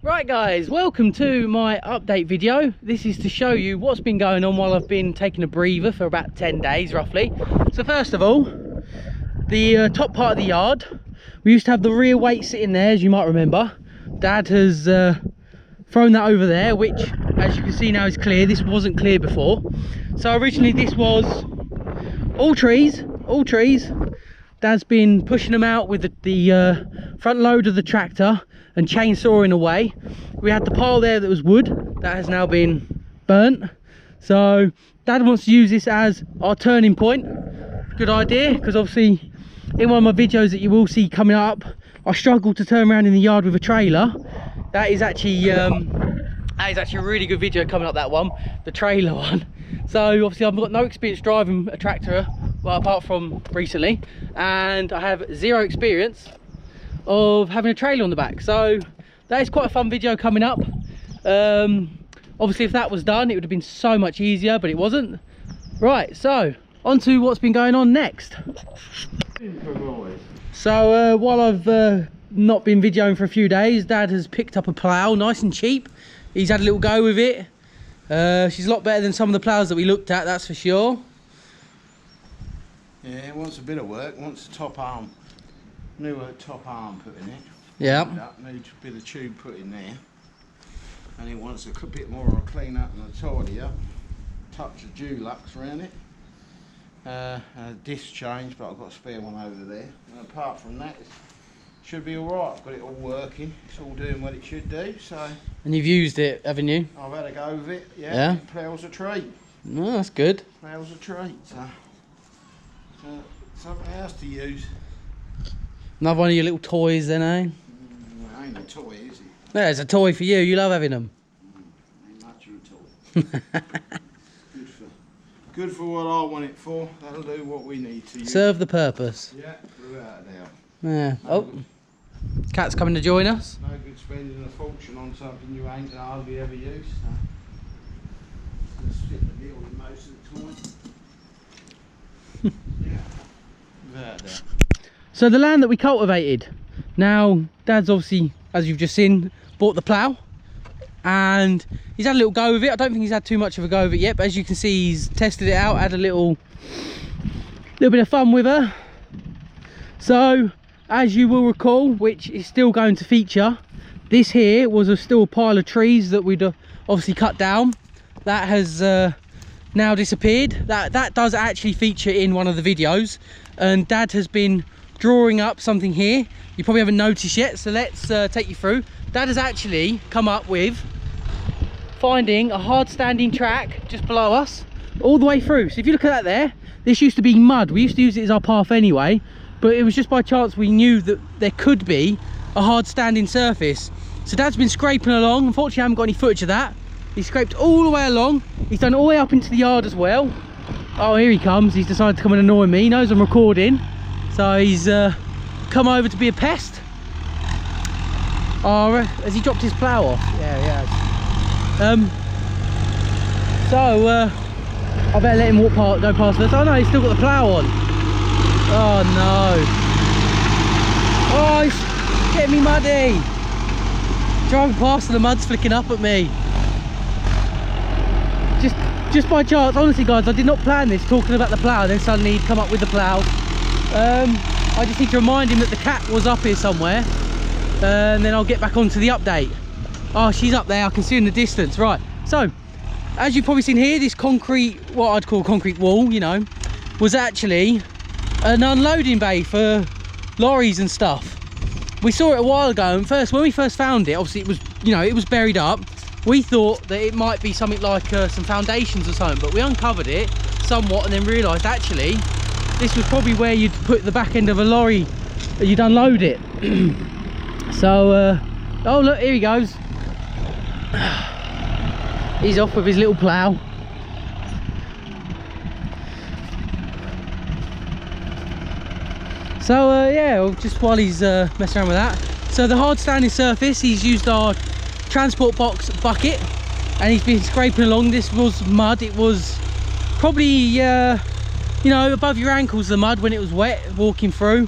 Right guys, welcome to my update video. This is to show you what's been going on while I've been taking a breather for about 10 days roughly. So first of all, the top part of the yard, we used to have the rear weight sitting there, as you might remember. Dad has thrown that over there, which as you can see now is clear. This wasn't clear before. So originally this was all trees. Dad's been pushing them out with the front load of the tractor and chainsawing away. We had the pile there that was wood that has now been burnt, so Dad wants to use this as our turning point. Good idea, because obviously in one of my videos that you will see coming up, I struggle to turn around in the yard with a trailer. That is actually a really good video coming up, that one, the trailer one. So obviously I've got no experience driving a tractor, well, apart from recently, and I have zero experience of having a trailer on the back. So that is quite a fun video coming up. Obviously if that was done it would have been so much easier, but it wasn't. Right, so on to what's been going on next. So while I've not been videoing for a few days, Dad has picked up a plough, nice and cheap. He's had a little go with it. She's a lot better than some of the ploughs that we looked at, that's for sure. Yeah, it wants a bit of work, wants a top arm, new top arm put in it. Yeah. Needs a bit of tube put in there. And it wants a bit more of a clean up and a tidy up. Touch of Dulux around it. A disc change, but I've got a spare one over there. And apart from that, it should be alright. I've got it all working. It's all doing what it should do, so. And you've used it, haven't you? I've had a go with it, yeah. Yeah. It ploughs a treat. No, that's good. Ploughs a treat, so something else to use. Another one of your little toys then, eh? Well, ain't a toy, is it? Yeah, it's a toy for you. You love having them. Ain't much of a toy. Good for what I want it for. That'll do what we need to use. Serve the purpose. Yeah, without a doubt. Yeah. Oh, Cat's coming to join us. No good spending a fortune on something you ain't gonna hardly ever use. So. Just fit the deal with most of the time. Yeah, without a doubt. So the land that we cultivated, now Dad's obviously, as you've just seen, bought the plough and he's had a little go with it. I don't think he's had too much of a go with it yet, but as you can see, he's tested it out, had a little bit of fun with her. So as you will recall, which is still going to feature, this here was still a pile of trees that we'd obviously cut down. That has now disappeared. That does actually feature in one of the videos, and Dad has been drawing up something here you probably haven't noticed yet, so let's take you through. Dad has actually come up with finding a hard standing track just below us all the way through. So if you look at that there, this used to be mud. We used to use it as our path anyway, but it was just by chance we knew that there could be a hard standing surface. So Dad's been scraping along. Unfortunately I haven't got any footage of that. He scraped all the way along. He's done all the way up into the yard as well. Oh, here he comes. He's decided to come and annoy me. He knows I'm recording, so he's come over to be a pest. Oh, has he dropped his plough off? Yeah, he has. I better let him go past us. Oh no, he's still got the plough on. Oh no. Oh, he's getting me muddy. Driving past and the mud's flicking up at me. Just by chance, honestly guys, I did not plan this, talking about the plough, and then suddenly he'd come up with the plough. I just need to remind him that the cat was up here somewhere, and then I'll get back onto the update. Oh, she's up there, I can see her in the distance. Right, so as you've probably seen here, this concrete, what I'd call concrete wall, you know, was actually an unloading bay for lorries and stuff. We saw it a while ago, and when we first found it, obviously it was, you know, it was buried up. We thought that it might be something like some foundations or something, but we uncovered it somewhat and then realised actually this was probably where you'd put the back end of a lorry, you'd unload it. So oh look, here he goes. He's off with his little plough. So yeah, just while he's messing around with that, so the hard standing surface, he's used our transport box bucket and he's been scraping along. This was mud. It was probably you know, above your ankles, the mud, when it was wet walking through.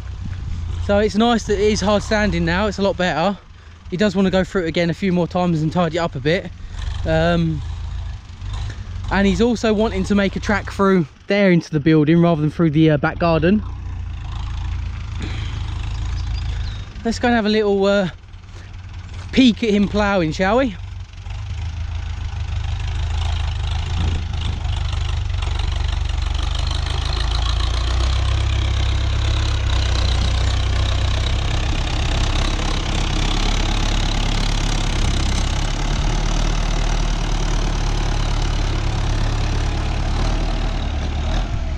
So it's nice that it is hard standing now. It's a lot better. he does want to go through it again a few more times and tidy it up a bit. And he's also wanting to make a track through there into the building rather than through the back garden. Let's go and have a little peek at him ploughing, shall we?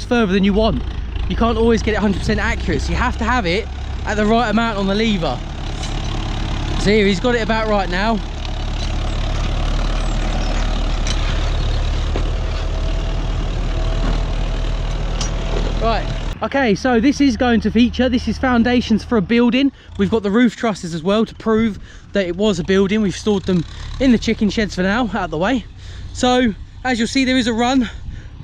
Further than you want. You can't always get it 100% accurate, so you have to have it at the right amount on the lever. So here, he's got it about right now. Right, okay, so this is going to feature, this is foundations for a building. We've got the roof trusses as well to prove that it was a building. We've stored them in the chicken sheds for now, out of the way. So as you'll see, there is a run.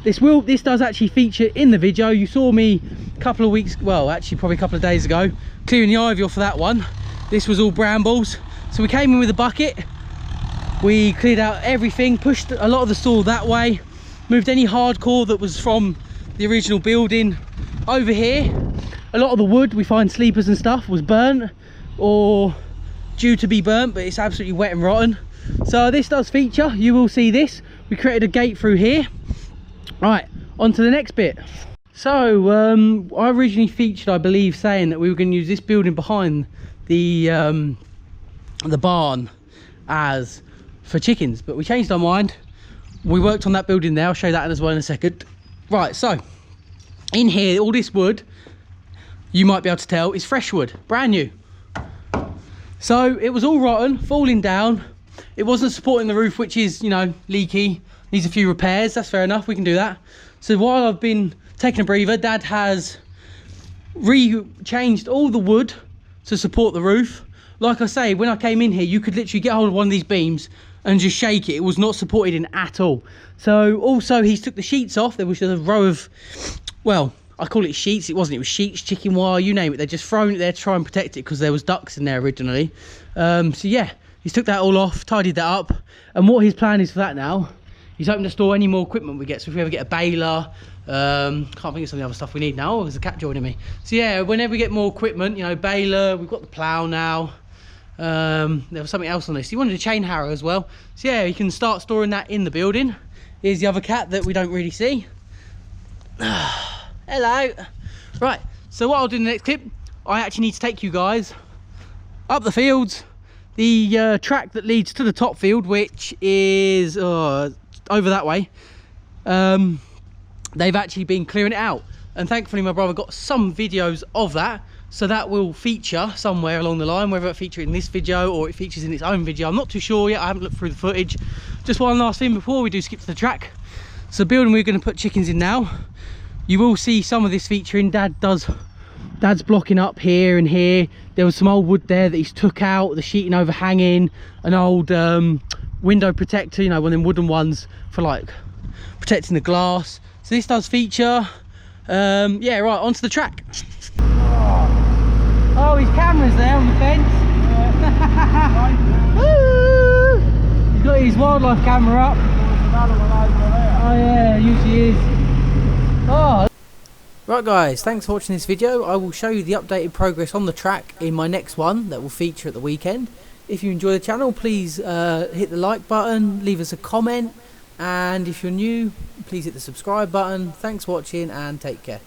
This does actually feature in the video. You saw me a couple of weeks, well actually probably a couple of days ago, clearing the ivy off of that one. This was all brambles, so we came in with a bucket, we cleared out everything, pushed a lot of the soil that way, moved any hardcore that was from the original building over here. A lot of the wood, we find sleepers and stuff, was burnt or due to be burnt, but it's absolutely wet and rotten. So this does feature, you will see this. We created a gate through here. Right, on to the next bit. So I originally featured, I believe, saying that we were going to use this building behind the barn as for chickens, but we changed our mind. We worked on that building there. I'll show you that as well in a second. Right, so in here, all this wood, you might be able to tell, is fresh wood, brand new. So it was all rotten, falling down. It wasn't supporting the roof, which is, you know, leaky. Needs a few repairs, that's fair enough, we can do that. So while I've been taking a breather, Dad has changed all the wood to support the roof. Like I say, when I came in here, you could literally get hold of one of these beams and just shake it. It was not supported in at all. So also he's took the sheets off. There was a row of, well, I call it sheets, it wasn't, it was sheets, chicken wire, you name it. They're just thrown it there to try and protect it because there was ducks in there originally. So yeah, he's took that all off, tidied that up. And what his plan is for that now, he's hoping to store any more equipment we get. So if we ever get a baler, can't think of some of the other stuff we need now. Oh, there's a cat joining me. So yeah, whenever we get more equipment, you know, baler, we've got the plough now. There was something else on this. He wanted a chain harrow as well. So yeah, he can start storing that in the building. Here's the other cat that we don't really see. Hello. Right, so what I'll do in the next clip, I actually need to take you guys up the fields. The track that leads to the top field, which is over that way, they've actually been clearing it out, and thankfully my brother got some videos of that, so that will feature somewhere along the line, whether it features in this video or it features in its own video. I'm not too sure yet, I haven't looked through the footage. Just one last thing before we do skip to the track. So the building we're going to put chickens in now, you will see some of this featuring. Dad's blocking up here and here. There was some old wood there that he's took out, the sheeting overhanging, an old window protector, you know, one of them wooden ones for like protecting the glass. So this does feature. Yeah, right, onto the track. Oh, his camera's there on the fence. Woo! He's got his wildlife camera up. Oh yeah, usually is. Oh. Right guys, thanks for watching this video. I will show you the updated progress on the track in my next one that will feature at the weekend. If you enjoy the channel, please hit the like button, leave us a comment, and if you're new, please hit the subscribe button. Thanks for watching and take care.